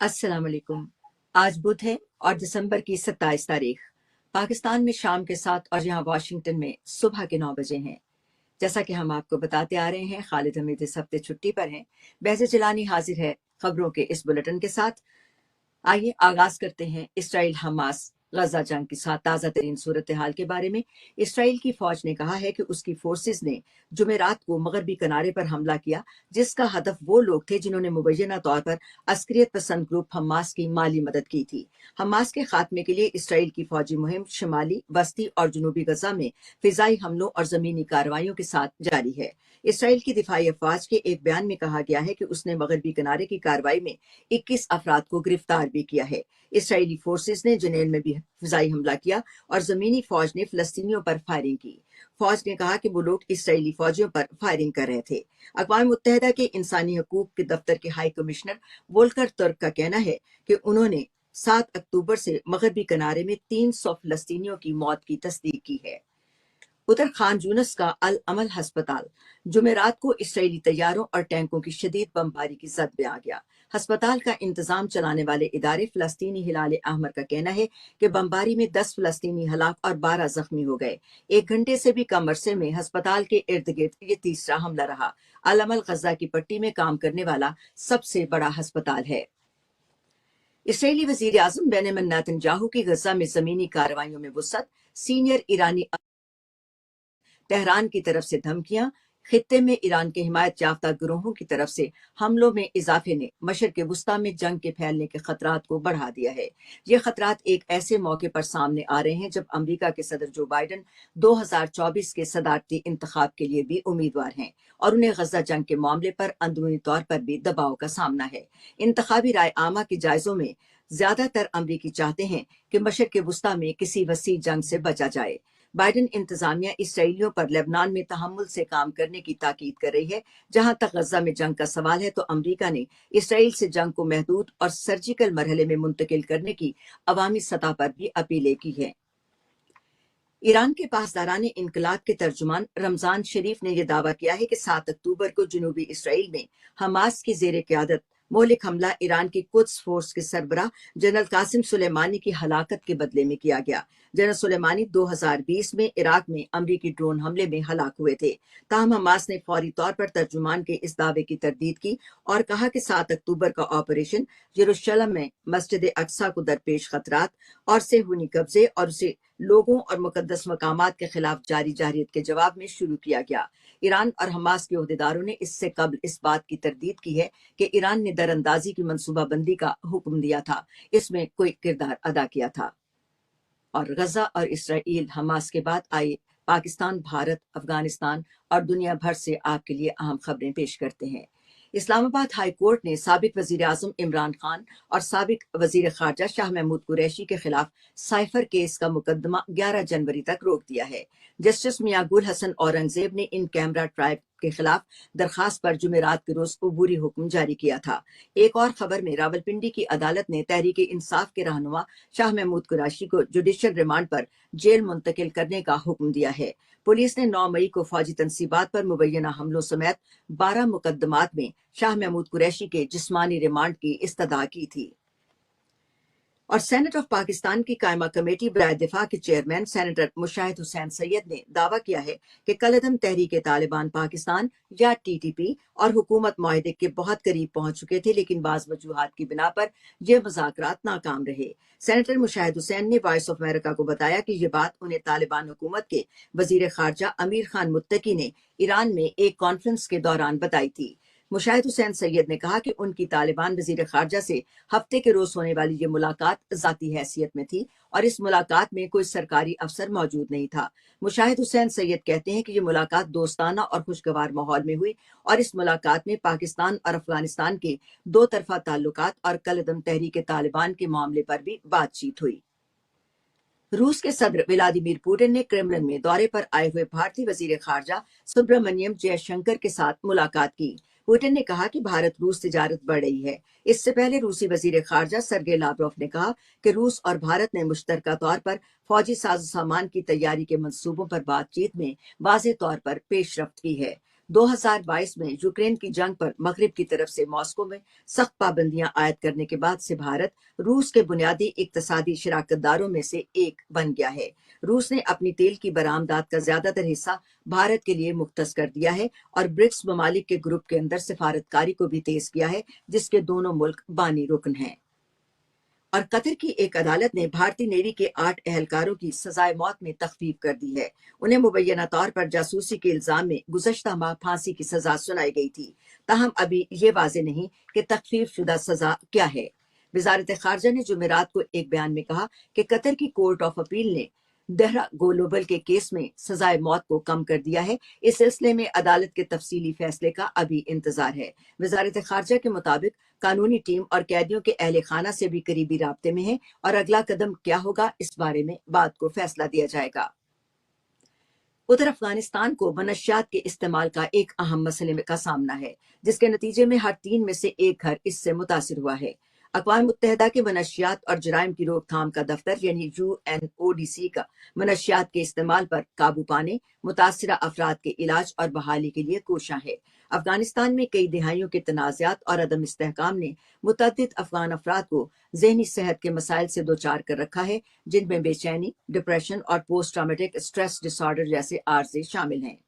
अस्सलाम वालेकुम। आज बुध है और दिसंबर की 27 तारीख। पाकिस्तान में शाम के 7 और यहाँ वाशिंगटन में सुबह के 9 बजे हैं। जैसा कि हम आपको बताते आ रहे हैं, खालिद हमीद इस हफ्ते छुट्टी पर हैं। बहज़ जिलानी हाजिर है खबरों के इस बुलेटिन के साथ। आइए आगाज करते हैं इसराइल हमास गजा जंग की साथ ताज़ा तरीन सूरत हाल के बारे में। इसराइल की फौज ने कहा है कि उसकी फोर्सेस ने जुमेरात को मगरबी किनारे पर हमला किया, जिसका हदफ वो लोग थे जिन्होंने मुबैना तौर पर अस्करियत पसंद ग्रुप हमास की माली मदद की थी। हमास के खात्मे के लिए इसराइल की फौजी मुहिम शिमाली, वस्ती और जनूबी गजा में फिजाई हमलों और जमीनी कार्रवाइयों के साथ जारी है। इसराइल की दिफाई अफवाज के एक बयान में कहा गया है कि उसने मगरबी किनारे की कार्रवाई में 21 अफराद को गिरफ्तार भी किया है। इसराइली फोर्सेस ने जनेन में भी फिजाई हमला किया और जमीनी फौज ने फिलिस्तीनियों पर फायरिंग की। फौज ने कहा कि वो लोग इसराइली फौजियों पर फायरिंग कर रहे थे। अक़वाम मुत्तहिदा के इंसानी हकूक के दफ्तर के हाई कमिश्नर वोल्कर तुर्क का कहना है कि उन्होंने 7 अक्टूबर से मगरबी किनारे में 300 फिलिस्तीनियों की मौत की तस्दीक की है। उधर खान यूनिस का अल अमल अस्पताल जुमेरात को इसराइली तैयारों और टैंकों की शदीद बमबारी की जद में आ गया। अस्पताल का इंतजाम चलाने वाले इदारे फिलिस्तीनी हिलाल अहमर का कहना है कि बमबारी में 10 फिलिस्तीनी हलाक और 12 जख्मी हो गए। 1 घंटे से भी कम अरसे में अस्पताल के इर्द गिर्द ये तीसरा हमला रहा। अल अमल गजा की पट्टी में काम करने वाला सबसे बड़ा अस्पताल है। इसराइली वजीर आजम बेंजामिन नेतन्याहू की गजा में जमीनी कार्रवाइयों में वुसअत, सीनियर ईरानी तेहरान की तरफ से धमकियां, खित्ते में ईरान के हिमायत याफ्ता गिरोहों की तरफ से हमलों में इजाफे ने मशरिक वुस्ता में जंग के फैलने के खतरात को बढ़ा दिया है। ये खतरात एक ऐसे मौके पर सामने आ रहे हैं जब अमेरिका के सदर जो बाइडन 2024 के सदारती इंतखाब के लिए भी उम्मीदवार हैं और उन्हें गजा जंग के मामले पर अंदरूनी तौर पर भी दबाव का सामना है। इंतखाबी राय आमा के जायजों में ज्यादातर अमरीकी चाहते हैं कि मशरिक वुस्ता में किसी वसी जंग से बचा जाए। बाइडन इंतजामिया इसराइलियों पर लेबनान में तहम्मुल से काम करने की ताकीद कर रही है। जहां तक गजा में जंग का सवाल है तो अमेरिका ने इसराइल से जंग को महदूद और सर्जिकल मरहले में मुंतकिल करने की अवामी सतह पर भी अपीलें की है। ईरान के पासदारान इनकलाब के तर्जुमान रमजान शरीफ ने यह दावा किया है कि 7 अक्टूबर को जनूबी इसराइल में हमास की जेर क़यादत मौलिक हमला ईरान की कुद्स फोर्स के सरबराह जनरल कासिम सुलेमानी की हलाकत के बदले में किया गया। जनरल सुलेमानी 2020 में इराक में अमरीकी ड्रोन हमले में हलाक हुए थे। ताहम हमास ने फौरी तौर पर तर्जुमान के इस दावे की तरदीद की और कहा कि 7 अक्टूबर का ऑपरेशन यरूशलेम में मस्जिद अक्सा को दरपेश खतरात और सेहूनी कब्जे और उसे लोगों और मुकद्दस मकामात के खिलाफ जारी जारहियत के जवाब में शुरू किया गया। ईरान और हमास के ओहदेदारों ने इससे कबल इस बात की तरदीद की है कि ईरान ने दरअंदाजी की मंसूबाबंदी का हुक्म दिया था, इसमें कोई किरदार अदा किया था। और गजा और इसराइल हमास के बाद आए पाकिस्तान, भारत, अफगानिस्तान और दुनिया भर से आपके लिए अहम खबरें पेश करते हैं। इस्लामाबाद हाई कोर्ट ने साबिक वजीर आजम इमरान खान और साबिक वजीर खारजा शाह महमूद कुरैशी के खिलाफ साइफर केस का मुकदमा 11 जनवरी तक रोक दिया है। जस्टिस मियां गुल हसन औरंगजेब ने इन कैमरा ट्राइब के खिलाफ दरखास्त पर जुमेरात के रोज अबूरी हुक्म जारी किया था। एक और खबर में रावलपिंडी की अदालत ने तहरीक इंसाफ के रहनुमा शाह महमूद कुरैशी को जुडिशियल रिमांड पर जेल मुंतकिल करने का हुक्म दिया है। पुलिस ने 9 मई को फौजी तनसीबात पर मुबैना हमलों समेत 12 मुकदमात में शाह महमूद कुरैशी के जिस्मानी रिमांड की इस्तदा की थी। और सेनेट ऑफ पाकिस्तान की कायमा कमेटी बराए दिफा के चेयरमैन सेनेटर मुशाहिद हुसैन सैयद ने दावा किया है कि कलअदम तहरीक तालिबान पाकिस्तान या टीटीपी और हुकूमत मुआहदे के बहुत करीब पहुंच चुके थे, लेकिन बाज वजूहात की बिना पर यह मुज़ाकरात नाकाम रहे। सेनेटर मुशाहिद हुसैन ने वॉइस ऑफ अमेरिका को बताया कि ये बात उन्हें तालिबान हुकूमत के वजीर खारजा अमीर खान मुत्तकी ने ईरान में एक कॉन्फ्रेंस के दौरान बताई थी। मुशाहिद हुसैन सैयद ने कहा कि उनकी तालिबान वजीर खारजा से हफ्ते के रोज होने वाली ये मुलाकात जाती हैसियत में थी और इस मुलाकात में कोई सरकारी अफसर मौजूद नहीं था। मुशाहिद हुसैन सैयद कहते हैं कि ये मुलाकात दोस्ताना और खुशगवार माहौल में हुई और इस मुलाकात में पाकिस्तान और अफगानिस्तान के 2 तरफा ताल्लुकात और कलअदम तहरीक तालिबान के मामले पर भी बातचीत हुई। रूस के सदर व्लादिमीर पुतिन ने क्रेमलिन में दौरे पर आए हुए भारतीय वजीर खारजा सुब्रमण्यम जयशंकर के साथ मुलाकात की। पुतिन ने कहा कि भारत रूस तिजारत बढ़ रही है। इससे पहले रूसी वजीर खारजा सरगेई लावरोव ने कहा कि रूस और भारत ने मुश्तरका तौर पर फौजी साजो सामान की तैयारी के मंसूबों पर बातचीत में वाज़ेह तौर पर पेशरफ्त की है। 2022 में यूक्रेन की जंग पर मगरिब की तरफ से मॉस्को में सख्त पाबंदियां आयद करने के बाद से भारत रूस के बुनियादी इक्तसादी शराकतदारों में से एक बन गया है। रूस ने अपनी तेल की बरामदात का ज्यादातर हिस्सा भारत के लिए मुख्तस कर दिया है और ब्रिक्स ममालिक के ग्रुप के अंदर सिफारतकारी को भी तेज किया है, जिसके दोनों मुल्क बानी रुकन हैं। और कतर की एक अदालत ने भारतीय नेवी के 8 एहलकारों की सजाए मौत में तखफीफ कर दी है। उन्हें मुबैना तौर पर जासूसी के इल्जाम में गुज़श्ता माह फांसी की सजा सुनाई गई थी। ताहम अभी ये वाजे नहीं कि तखफीफ शुदा सजा क्या है। वजारत खारजा ने जुमेरात को एक बयान में कहा कि कतर की कोर्ट ऑफ अपील ने दहरा ग्लोबल के केस में सजाए मौत को कम कर दिया है। इस सिलसिले में अदालत के तफसीली फैसले का अभी इंतजार है। वजारत खारजा के मुताबिक कानूनी टीम और कैदियों के अहले खाना से भी करीबी राब्ते में है और अगला कदम क्या होगा इस बारे में बाद को फैसला दिया जाएगा। उधर अफगानिस्तान को मनशियात के इस्तेमाल का एक अहम मसले का सामना है, जिसके नतीजे में हर 3 में से एक घर इससे मुतासिर हुआ है। अक़वाम मुत्तहिदा के मनशियात और जराइम की रोकथाम का दफ्तर यानी UNODC का मनशियात के इस्तेमाल पर काबू पाने, मुतासिरा अफराद के इलाज और बहाली के लिए कोशां है। अफगानिस्तान में कई दिहाइयों के तनाज़ात और अदम इस्तेहकाम ने मुतअद्दिद अफगान अफराद को ज़हनी सेहत के मसाइल से दो चार कर रखा है, जिनमें बेचैनी, डिप्रेशन और पोस्ट ट्रॉमेटिक स्ट्रेस डिसऑर्डर जैसे आर्ज़े शामिल हैं।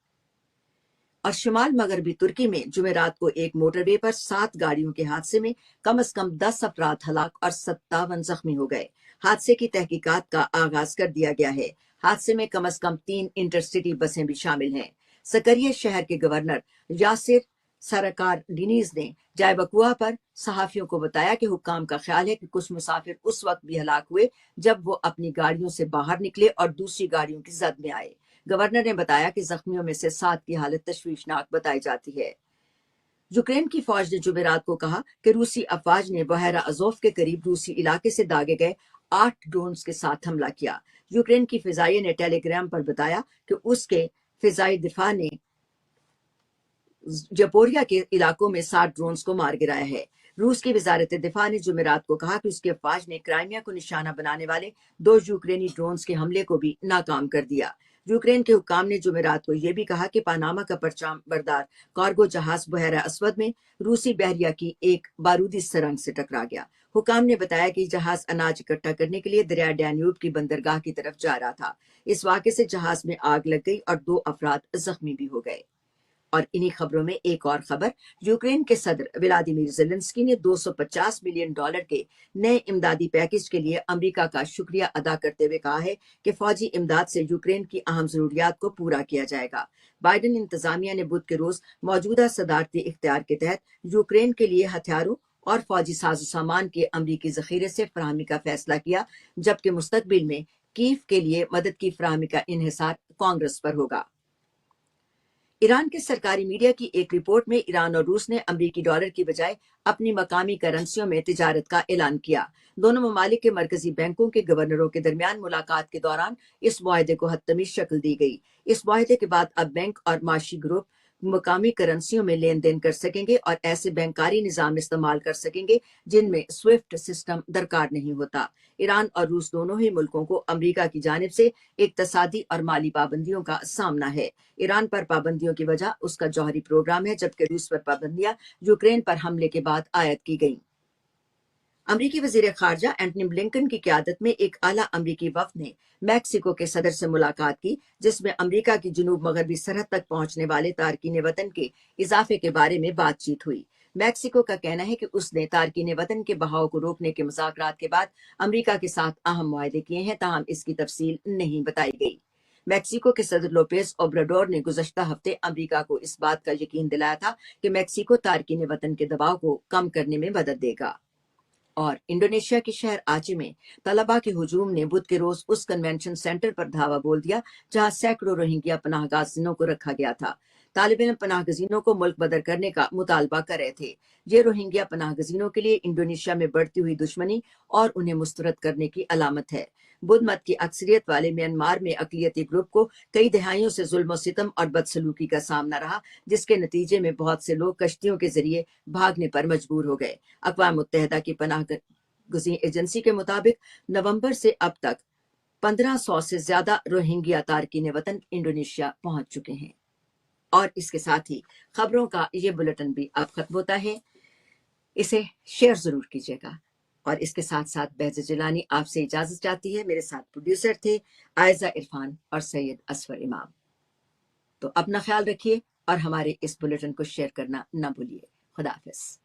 और शुमाल मगरबी तुर्की में जुमेरात को एक मोटरवे पर 7 गाड़ियों के हादसे में कम से कम 10 अफराद हलाक और 57 जख्मी हो गए। हादसे की तहकीकात का आगाज कर दिया गया है। हादसे में कम से कम 3 इंटरसिटी बसें भी शामिल हैं। सकरिया शहर के गवर्नर यासिर सरकार डिनीज ने जायबकुआ पर सहाफियों को बताया कि हुक्काम का ख्याल है कि कुछ मुसाफिर उस वक्त भी हलाक हुए जब वो अपनी गाड़ियों से बाहर निकले और दूसरी गाड़ियों की जद में आए। गवर्नर ने बताया कि जख्मियों में से 7 की हालत तशवीशनाक बताई जाती है। यूक्रेन की फौज ने जुमेरात को कहा कि रूसी अफवाज ने बहरा अजोफ के करीब रूसी इलाके से दागे गए 8 ड्रोन्स के साथ हमला किया। यूक्रेन की फिजाइया ने टेलीग्राम पर बताया कि उसके फिजाई दिफा ने जपोरिया के इलाकों में 60 ड्रोन्स को मार गिराया है। रूस की वजारत दिफा ने जुमेरात को कहा कि उसकी अफवाज ने क्राइमिया को निशाना बनाने वाले 2 यूक्रेनी ड्रोन्स के हमले को भी नाकाम कर दिया। यूक्रेन के हुक्काम ने जुमेरात को यह भी कहा कि पानामा का परचाम बरदार कार्गो जहाज बहरा अस्वद में रूसी बहरिया की एक बारूदी सुरंग से टकरा गया। हुक्काम ने बताया कि जहाज अनाज इकट्ठा करने के लिए दरिया डैन्यूब की बंदरगाह की तरफ जा रहा था। इस वाक़े से जहाज में आग लग गई और 2 अफराद जख्मी भी हो गए। और इन्हीं खबरों में एक और खबर, यूक्रेन के सदर व्लादिमीर ज़ेलेंस्की ने $250 मिलियन के नए इमदादी पैकेज के लिए अमेरिका का शुक्रिया अदा करते हुए कहा है कि फौजी इमदाद से यूक्रेन की अहम जरूरियात को पूरा किया जाएगा। बाइडेन इंतजामिया ने बुध के रोज मौजूदा सदारती इख्तियार के तहत यूक्रेन के लिए हथियारों और फौजी साजो सामान के अमरीकी जखीरे से फराहमी का फैसला किया, जबकि मुस्तकबिल में कीव के लिए मदद की फराहमी का इन्हिसार कांग्रेस पर होगा। ईरान के सरकारी मीडिया की एक रिपोर्ट में ईरान और रूस ने अमरीकी डॉलर की बजाय अपनी मकामी करेंसियों में तिजारत का ऐलान किया। दोनों ममालिक के मरकजी बैंकों के गवर्नरों के दरमियान मुलाकात के दौरान इस मुआहदे को हतमी शक्ल दी गई। इस मुआहदे के बाद अब बैंक और माशी ग्रुप मकामी करेंसियों में लेन देन कर सकेंगे और ऐसे बैंकारी निजाम इस्तेमाल कर सकेंगे जिनमें स्विफ्ट सिस्टम दरकार नहीं होता। ईरान और रूस दोनों ही मुल्कों को अमेरिका की जानिब से इक्तसादी और माली पाबंदियों का सामना है। ईरान पर पाबंदियों की वजह उसका जौहरी प्रोग्राम है, जबकि रूस पर पाबंदियां यूक्रेन पर हमले के बाद आयद की गईं। अमरीकी वजीर खारजा एंटनी ब्लिंकन की क़यादत में एक आला अमरीकी वफ़द ने मैक्सिको के सदर से मुलाकात की, जिसमें अमरीका की जुनूब मगरबी सरहद तक पहुंचने वाले तारकीन वतन के इजाफे के बारे में बातचीत हुई। मैक्सिको का कहना है कि उसने तारकीन वतन के बहाव को रोकने के मुज़ाकरात के बाद अमरीका के साथ अहम मुआहदे किए हैं, ताहम इसकी तफसील नहीं बताई गई। मैक्सिको के सदर लोपेज ओब्राडोर ने गुज़श्ता हफ्ते अमरीका को इस बात का यकीन दिलाया था कि मैक्सिको तारकीन वतन के दबाव को कम करने में मदद देगा। और इंडोनेशिया के शहर आचे में तलबा के हुजूम ने बुध के रोज उस कन्वेंशन सेंटर पर धावा बोल दिया जहां सैकड़ों रोहिंग्या पनाहगाजीनों को रखा गया था। तालिब इल्म पनाहगजीनों को मुल्क बदर करने का मुतालबा कर रहे थे। ये रोहिंग्या पनाहगजीनों के लिए इंडोनेशिया में बढ़ती हुई दुश्मनी और उन्हें मुस्तरद करने की अलामत है। बुद्ध मत की अक्सरियत वाले म्यांमार में अकलियती ग्रुप को कई दहाइयों से जुल्म सितम और बदसलूकी का सामना रहा, जिसके नतीजे में बहुत से लोग कश्तियों के जरिए भागने पर मजबूर हो गए। अक़वाम मुत्तहिदा की पनाहगज़ी एजेंसी के मुताबिक नवंबर से अब तक 1500 से ज्यादा रोहिंग्या तारकीन वतन इंडोनेशिया पहुंच चुके हैं। اور اس کے ساتھ ہی خبروں کا یہ بلیٹن بھی اب ختم ہوتا ہے. اسے شیئر ضرور کیجیے گا. اور اس کے ساتھ ساتھ بہزت جیلانی آپ سے اجازت چاہتی ہے. میرے ساتھ پروڈیوسر تھے عائزہ عرفان اور سید اسفر امام. تو اپنا خیال رکھیے اور ہمارے اس بلیٹن کو شیئر کرنا نہ بھولیے. خدا حافظ.